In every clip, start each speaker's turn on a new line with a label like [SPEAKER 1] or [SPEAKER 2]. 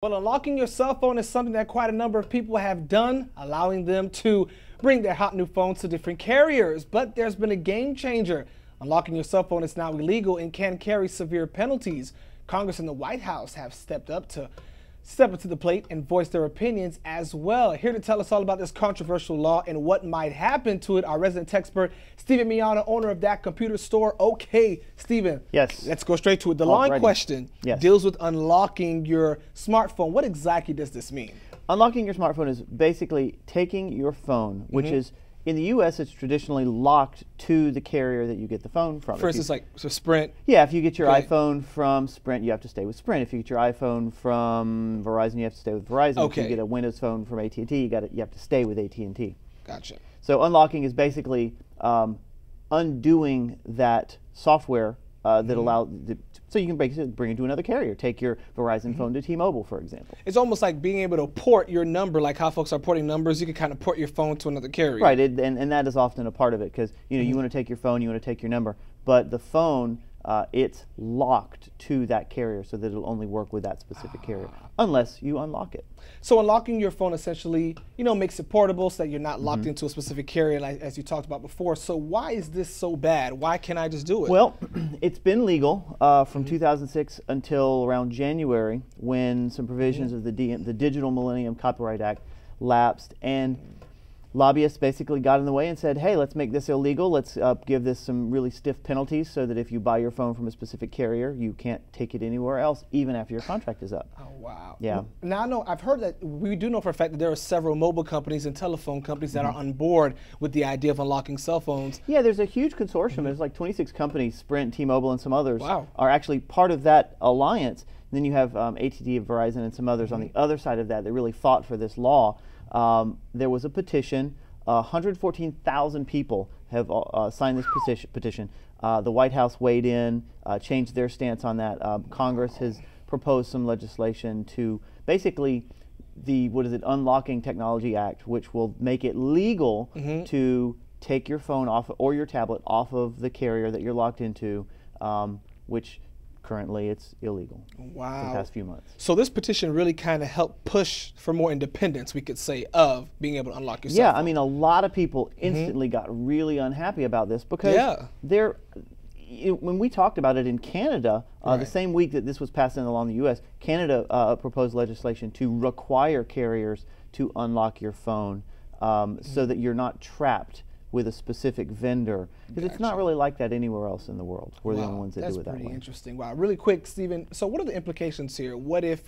[SPEAKER 1] Well, unlocking your cell phone is something that quite a number of people have done, allowing them to bring their hot new phones to different carriers. But there's been a game changer. Unlocking your cell phone is now illegal and can carry severe penalties. Congress and the White House have stepped up to the plate and voice their opinions as well. Here to tell us all about this controversial law and what might happen to it, our resident tech expert, Stephen Miano, owner of that computer store. Okay, Stephen.
[SPEAKER 2] Yes.
[SPEAKER 1] Let's go straight to it. The line question deals with unlocking your smartphone. What exactly does this mean?
[SPEAKER 2] Unlocking your smartphone is basically taking your phone, which is, in the U.S., it's traditionally locked to the carrier that you get the phone from.
[SPEAKER 1] For instance, like Sprint?
[SPEAKER 2] Yeah, if you get your iPhone from Sprint, you have to stay with Sprint. If you get your iPhone from Verizon, you have to stay with Verizon.
[SPEAKER 1] Okay.
[SPEAKER 2] If you get a Windows phone from AT&T, you have to stay with AT&T.
[SPEAKER 1] Gotcha.
[SPEAKER 2] So unlocking is basically undoing that software that allows, so you can basically bring it to another carrier. Take your Verizon phone to T-Mobile, for example.
[SPEAKER 1] It's almost like being able to port your number, like how folks are porting numbers. You can kind of port your phone to another carrier.
[SPEAKER 2] Right, and that is often a part of it, because you want to take your phone, you want to take your number, but the phone, it's locked to that carrier so that it'll only work with that specific carrier, unless you unlock it.
[SPEAKER 1] So unlocking your phone essentially, makes it portable so that you're not locked into a specific carrier, like, as you talked about before. So why is this so bad? Why can't I just do it?
[SPEAKER 2] Well, it's been legal from 2006 until around January, when some provisions of the Digital Millennium Copyright Act lapsed, and lobbyists basically got in the way and said, hey, let's make this illegal. Let's give this some really stiff penalties so that if you buy your phone from a specific carrier, you can't take it anywhere else, even after your contract is up.
[SPEAKER 1] Oh, wow.
[SPEAKER 2] Yeah.
[SPEAKER 1] Now, I've heard that we do know for a fact that there are several mobile companies and telephone companies that are on board with the idea of unlocking cell phones.
[SPEAKER 2] Yeah, there's a huge consortium. There's like 26 companies, Sprint, T-Mobile, and some others are actually part of that alliance. And then you have AT&T, Verizon, and some others on the other side of that really fought for this law. There was a petition. 114,000 people have signed this petition. The White House weighed in, changed their stance on that. Congress has proposed some legislation to basically the Unlocking Technology Act, which will make it legal to take your phone off or your tablet off of the carrier that you're locked into, which currently it's illegal.
[SPEAKER 1] Wow.
[SPEAKER 2] For the past few months.
[SPEAKER 1] So this petition really kind of helped push for more independence, we could say, of being able to unlock your cell phone.
[SPEAKER 2] I mean, a lot of people instantly got really unhappy about this, because when we talked about it in Canada, the same week that this was passed into law in the U.S., Canada proposed legislation to require carriers to unlock your phone so that you're not trapped with a specific vendor, because it's not really like that anywhere else in the world. We're the only ones that do it that way.
[SPEAKER 1] That's pretty interesting. Wow. Really quick, Stephen, so what are the implications here? What if,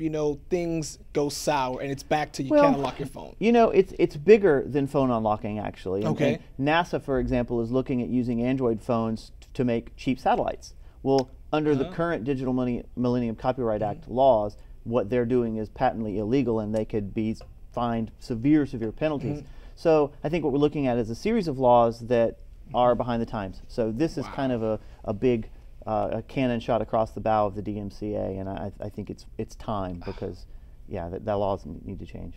[SPEAKER 1] things go sour and it's back to you can't unlock your phone?
[SPEAKER 2] It's bigger than phone unlocking, actually.
[SPEAKER 1] Okay.
[SPEAKER 2] And NASA, for example, is looking at using Android phones to make cheap satellites. Well, under the current Digital Millennium Copyright Act laws, what they're doing is patently illegal, and they could be fined severe penalties. So I think what we're looking at is a series of laws that are behind the times. So this is kind of a big cannon shot across the bow of the DMCA, and I think it's time, because that laws need to change.